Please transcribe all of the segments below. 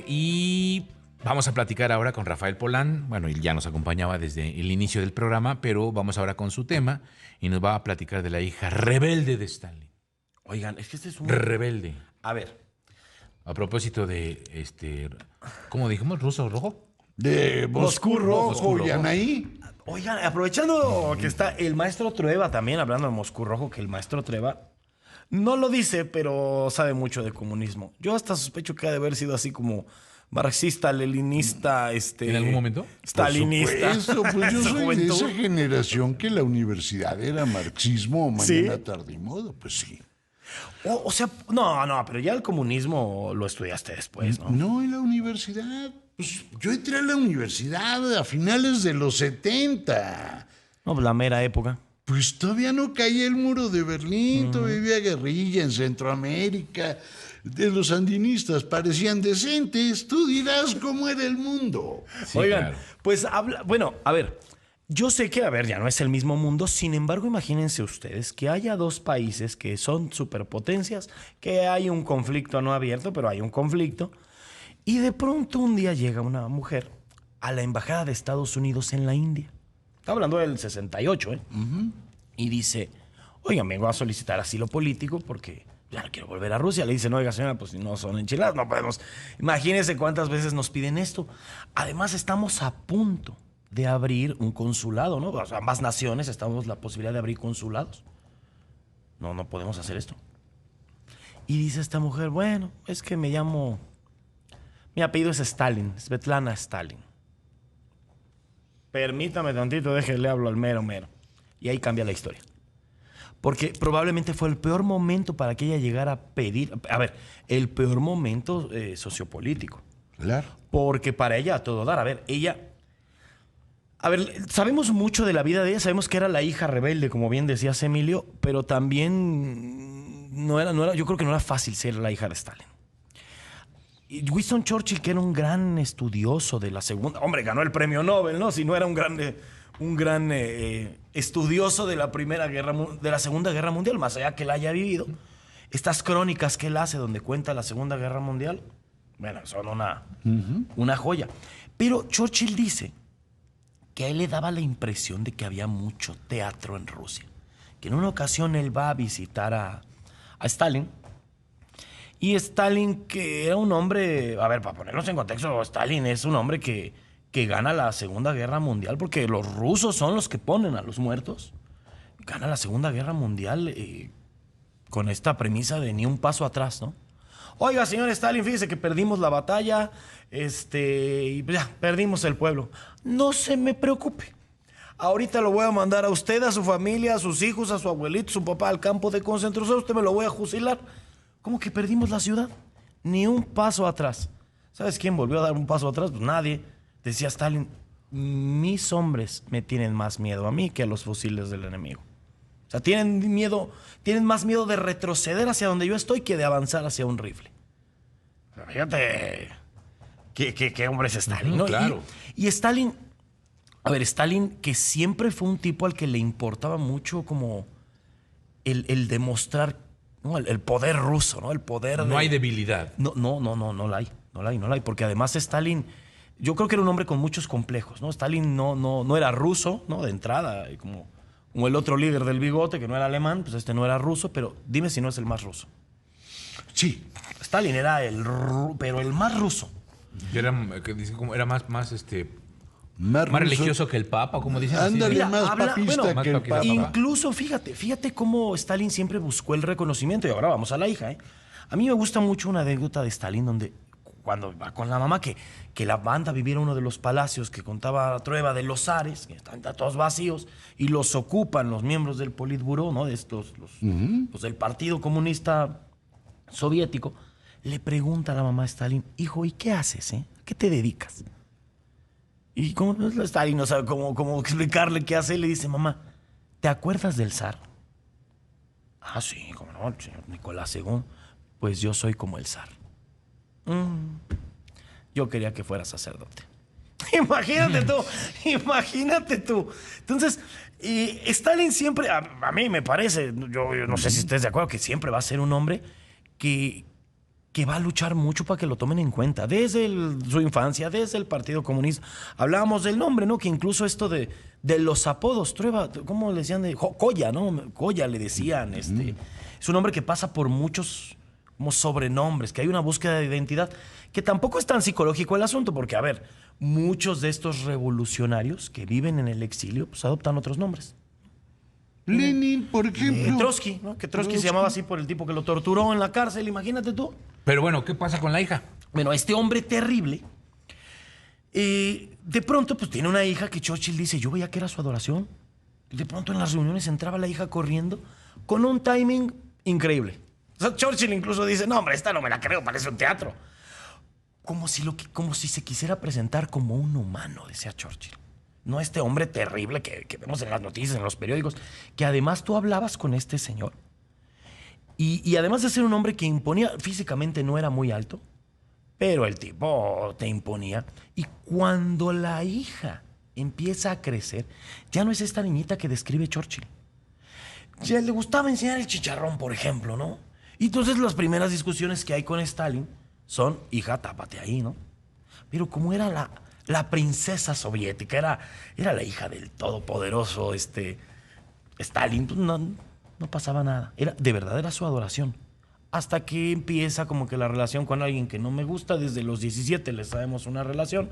Y vamos a platicar ahora con Rafael Polán. Bueno, él ya nos acompañaba desde el inicio del programa, pero vamos ahora con su tema y nos va a platicar de la hija rebelde de Stalin. Oigan, es que este es un... Rebelde. A ver, A propósito de, ¿cómo dijimos? ¿Ruso rojo? De Moscú Rojo y Anaí. oigan, aprovechando que está el maestro Trueba también, hablando de Moscú Rojo, que el maestro Trueba no lo dice, pero sabe mucho de comunismo. Yo hasta sospecho que ha de haber sido así como marxista, leninista, ¿En algún momento? stalinista. Por supuesto, pues yo Esa soy de juventud. esa generación que la universidad era marxismo, mañana, tarde y modo. Pues sí. O sea, no, pero ya el comunismo lo estudiaste después, ¿no? No, en la universidad. Pues yo entré a la universidad a finales de los 70. No, pues la mera época. Pues todavía no caía el muro de Berlín, todavía había guerrilla en Centroamérica. De los sandinistas parecían decentes. Tú dirás cómo era el mundo. Sí, Oigan, claro. pues bueno, a ver, yo sé que, a ver, ya no es el mismo mundo, sin embargo, imagínense ustedes que haya dos países que son superpotencias, que hay un conflicto no abierto, pero hay un conflicto, y de pronto un día llega una mujer a la embajada de Estados Unidos en la India. Está hablando del 68, ¿eh? Y dice, oigan, vengo a solicitar asilo político porque ya no quiero volver a Rusia. Le dicen, oiga, señora, pues si no son enchiladas, no podemos. Imagínense cuántas veces nos piden esto. Además, estamos a punto de abrir un consulado, ¿no? O sea, ambas naciones estamos la posibilidad de abrir consulados. No podemos hacer esto. Y dice esta mujer, bueno, es que mi apellido es Stalin, Svetlana Stalin. Permítame tantito, déjele hablo al mero mero. Y ahí cambia la historia. Porque probablemente fue el peor momento para que ella llegara a pedir... A ver, el peor momento sociopolítico. Claro. Porque para ella a todo dar. A ver, ella... A ver, sabemos mucho de la vida de ella. Sabemos que era la hija rebelde, como bien decías, Emilio. Pero también yo creo que no era fácil ser la hija de Stalin. Y Winston Churchill, que era un gran estudioso de la segunda... Hombre, ganó el premio Nobel, ¿no? Si no era un gran estudioso de de la Segunda Guerra Mundial, más allá que la haya vivido. Estas crónicas que él hace donde cuenta la Segunda Guerra Mundial, bueno, son una joya. Pero Churchill dice que a él le daba la impresión de que había mucho teatro en Rusia. Que en una ocasión él va a visitar a Stalin. Y Stalin, que era un hombre, a ver, para ponernos en contexto, Stalin es un hombre que gana la Segunda Guerra Mundial, porque los rusos son los que ponen a los muertos. Gana la Segunda Guerra Mundial con esta premisa de ni un paso atrás, ¿no? Oiga, señor Stalin, fíjese que perdimos la batalla, y ya, perdimos el pueblo. No se me preocupe. Ahorita lo voy a mandar a usted, a su familia, a sus hijos, a su abuelito, a su papá al campo de concentración. Usted me lo voy a fusilar. ¿Cómo que perdimos la ciudad? Ni un paso atrás. ¿Sabes quién volvió a dar un paso atrás? Pues nadie. Decía Stalin, mis hombres me tienen más miedo a mí que a los fusiles del enemigo. O sea, tienen más miedo de retroceder hacia donde yo estoy que de avanzar hacia un rifle. Pero fíjate qué hombre es Stalin, ¿no? Claro. Y Stalin, a ver, Stalin, que siempre fue un tipo al que le importaba mucho como el demostrar, ¿no? El poder ruso, ¿no? El poder No hay debilidad. No la hay. Porque además Stalin, yo creo que era un hombre con muchos complejos, ¿no? Stalin no era ruso, ¿no? De entrada, y como el otro líder del bigote, que no era alemán, pues este no era ruso, pero dime si no es el más ruso. Sí. Stalin era pero el más ruso. Y era, que dicen como era más Más ruso. religioso que el Papa, como dicen así. Ándale, Mira, más papista bueno, que el más papista. Papa. Incluso, fíjate cómo Stalin siempre buscó el reconocimiento. Y ahora vamos a la hija, ¿eh? A mí me gusta mucho una anécdota de Stalin donde cuando va con la mamá que la manda a vivir a uno de los palacios que contaba Trueba de los zares, que están todos vacíos, y los ocupan los miembros del Politburó, ¿no? De estos, los del Partido Comunista Soviético. Le pregunta a la mamá de Stalin, hijo, ¿y qué haces, ¿A qué te dedicas? Y como Stalin no sabe cómo explicarle qué hace, le dice, mamá, ¿te acuerdas del zar? Ah, sí, cómo no, el señor Nicolás II. Pues yo soy como el zar. Yo quería que fuera sacerdote. Imagínate tú. Entonces, Stalin siempre, a mí me parece, yo no sé si estés de acuerdo, que siempre va a ser un hombre que que va a luchar mucho para que lo tomen en cuenta. Desde su infancia, desde el Partido Comunista. Hablábamos del nombre, ¿no? Que incluso esto de los apodos, Trueba, ¿cómo le decían? Colla, ¿no? Colla le decían. Es un hombre que pasa por muchos como sobrenombres, que hay una búsqueda de identidad, que tampoco es tan psicológico el asunto, porque, a ver, muchos de estos revolucionarios que viven en el exilio, pues adoptan otros nombres. Lenin, por ejemplo. Trotsky, ¿no? Que Trotsky se llamaba así por el tipo que lo torturó en la cárcel, imagínate tú. Pero bueno, ¿qué pasa con la hija? Bueno, este hombre terrible, de pronto pues tiene una hija que Churchill dice, yo veía que era su adoración. De pronto en las reuniones entraba la hija corriendo con un timing increíble. O sea, Churchill incluso dice, no hombre, esta no me la creo, parece un teatro. Como si se quisiera presentar como un humano, decía Churchill. No este hombre terrible que vemos en las noticias, en los periódicos, que además tú hablabas con este señor. Y además de ser un hombre que imponía, físicamente no era muy alto, pero el tipo te imponía. Y cuando la hija empieza a crecer, ya no es esta niñita que describe Churchill. Ya le gustaba enseñar el chicharrón, por ejemplo, ¿no? Y entonces las primeras discusiones que hay con Stalin son, hija, tápate ahí, ¿no? Pero como era la princesa soviética, era la hija del todopoderoso Stalin, pues no pasaba nada. De verdad era su adoración. Hasta que empieza como que la relación con alguien que no me gusta, desde los 17 le sabemos una relación,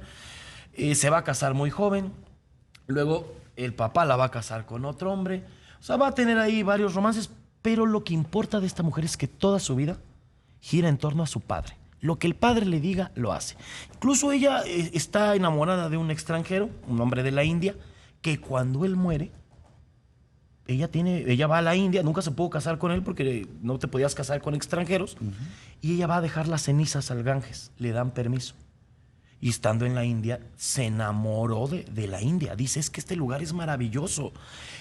se va a casar muy joven, luego el papá la va a casar con otro hombre, o sea, va a tener ahí varios romances, pero lo que importa de esta mujer es que toda su vida gira en torno a su padre. Lo que el padre le diga, lo hace. Incluso ella está enamorada de un extranjero, un hombre de la India, que cuando él muere, ella va a la India, nunca se pudo casar con él porque no te podías casar con extranjeros, y ella va a dejar las cenizas al Ganges, le dan permiso. Y estando en la India, se enamoró de la India. Dice, es que este lugar es maravilloso.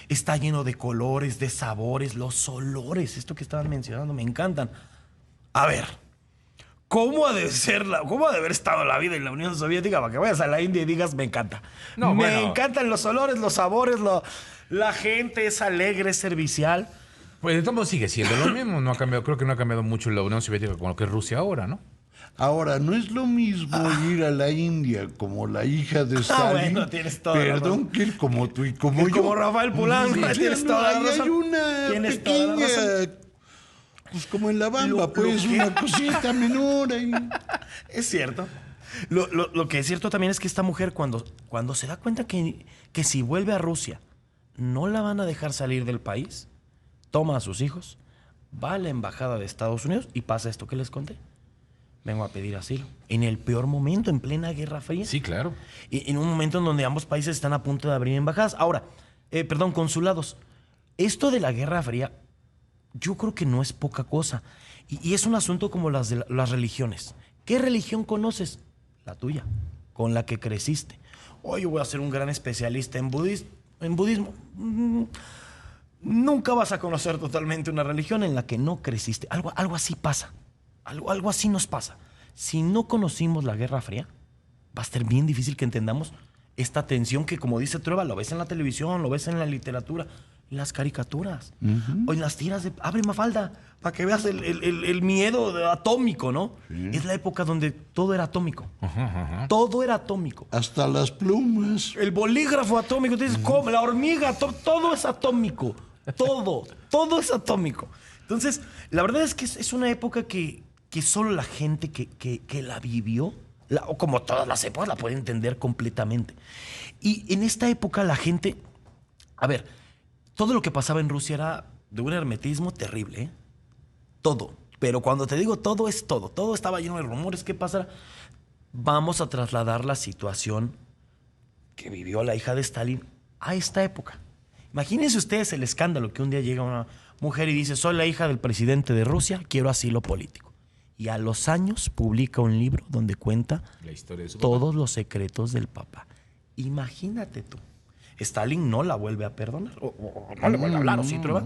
Está lleno de colores, de sabores, los olores, esto que estaban mencionando, me encantan. A ver, ¿cómo ha de haber estado la vida en la Unión Soviética para que vayas a la India y digas, me encanta? No, me bueno. encantan los olores, los sabores, la gente es alegre, es servicial. Pues de todo modo sigue siendo lo mismo. No ha cambiado, creo que no ha cambiado mucho la Unión Soviética con lo que es Rusia ahora, ¿no? Ahora, no es lo mismo ir a la India como la hija de Stalin. Bueno, tienes toda la Perdón, razón. que ir como tú y como yo. Como Rafael Polanco, tienes toda la Ahí razón. hay una Tienes toda la razón. pequeña, pues como en la Bamba, Lo pues que- una cosita menor ahí. Es cierto. Lo que es cierto también es que esta mujer, cuando se da cuenta que si vuelve a Rusia no la van a dejar salir del país, toma a sus hijos, va a la embajada de Estados Unidos y pasa esto que les conté. Vengo a pedir asilo. En el peor momento, en plena Guerra Fría. Sí, claro. Y en un momento en donde ambos países están a punto de abrir embajadas. Ahora, consulados. Esto de la Guerra Fría, yo creo que no es poca cosa. Y es un asunto como las religiones. ¿Qué religión conoces? La tuya, con la que creciste. Oye, voy a ser un gran especialista en budismo. Nunca vas a conocer totalmente una religión en la que no creciste. Algo así pasa. Algo así nos pasa. Si no conocimos la Guerra Fría, va a ser bien difícil que entendamos esta tensión que, como dice Trueba, lo ves en la televisión, lo ves en la literatura, en las caricaturas, o en las tiras de Abre Mafalda, para que veas el miedo atómico, ¿no? Sí. Es la época donde todo era atómico. Todo era atómico. Hasta las plumas. El bolígrafo atómico, tú dices, ¿cómo? La hormiga, todo es atómico. Todo es atómico. Entonces, la verdad es que es una época que solo la gente que la vivió, o como todas las épocas, la puede entender completamente. Y en esta época la gente, a ver, todo lo que pasaba en Rusia era de un hermetismo terrible, ¿eh? Todo. Pero cuando te digo todo, es todo. Todo estaba lleno de rumores. ¿Qué pasará? Vamos a trasladar la situación que vivió la hija de Stalin a esta época. Imagínense ustedes el escándalo que un día llega una mujer y dice, soy la hija del presidente de Rusia, quiero asilo político. Y a los años publica un libro donde cuenta La historia de su todos papá. los secretos del papá. Imagínate tú. Stalin no la vuelve a perdonar. O no le vuelve a hablar, ¿o sí, Trueba?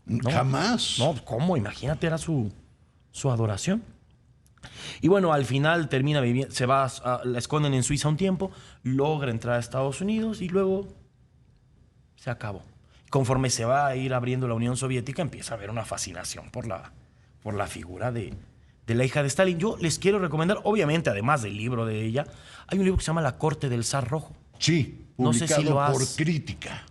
No. Jamás. No, ¿cómo? Imagínate, era su adoración. Y bueno, al final termina viviendo, la esconden en Suiza un tiempo, logra entrar a Estados Unidos y luego se acabó. Conforme se va a ir abriendo la Unión Soviética, empieza a haber una fascinación por la figura de de la hija de Stalin. Yo les quiero recomendar, obviamente, además del libro de ella, hay un libro que se llama La corte del zar rojo. Sí, No sé publicado si lo has- por Crítica.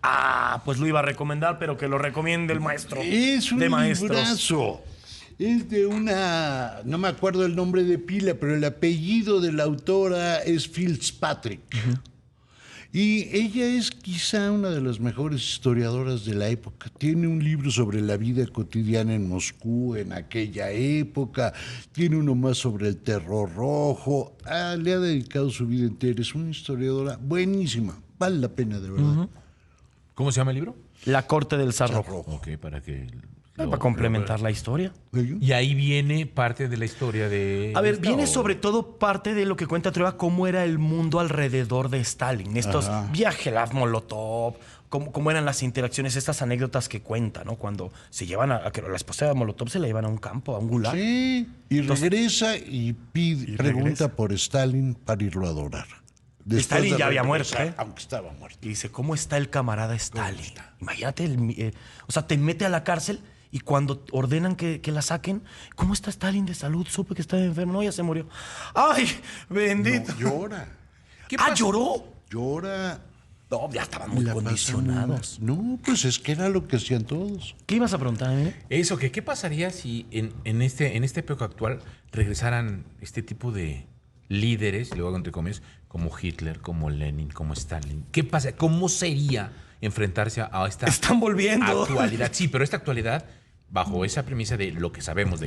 Pues lo iba a recomendar, pero que lo recomiende el maestro Es un de maestros. librazo. Es de una, no me acuerdo el nombre de pila, pero el apellido de la autora es Fitzpatrick. Y ella es quizá una de las mejores historiadoras de la época. Tiene un libro sobre la vida cotidiana en Moscú en aquella época. Tiene uno más sobre el terror rojo. Le ha dedicado su vida entera. Es una historiadora buenísima. Vale la pena, de verdad. ¿Cómo se llama el libro? La corte del zar Zar rojo. rojo. Ok, para que... Para complementar la historia. Y ahí viene parte de la historia de... A ver, esta, viene ¿o? sobre todo parte de lo que cuenta Trueba, cómo era el mundo alrededor de Stalin. Estos viajes, la Molotov, cómo eran las interacciones, estas anécdotas que cuenta, ¿no? Cuando se llevan a que la esposa de Molotov se la llevan a un campo, a un gulag. Sí, y Entonces- regresa y pide, Y pregunta regresa. por Stalin para irlo a adorar. Después Stalin de ya había regresar, muerto, ¿eh? Aunque estaba muerto. Y dice, ¿cómo está el camarada Stalin? Imagínate, o sea, te mete a la cárcel y cuando ordenan que la saquen, ¿cómo está Stalin de salud? Supe que estaba enfermo. No, ya se murió. ¡Ay, bendito! No, llora, ¿Qué pasa? ¿Lloró? llora. No, ya estaban muy La pasan condicionados. muy mal. No, pues es que era lo que hacían todos. ¿Qué ibas a preguntar, Emilio? Eso, que qué pasaría si en esta época actual regresaran este tipo de líderes, luego entre comillas, como Hitler, como Lenin, como Stalin? ¿Qué pasa? ¿Cómo sería enfrentarse a esta Están volviendo. actualidad? Sí, pero esta actualidad bajo esa premisa de lo que sabemos de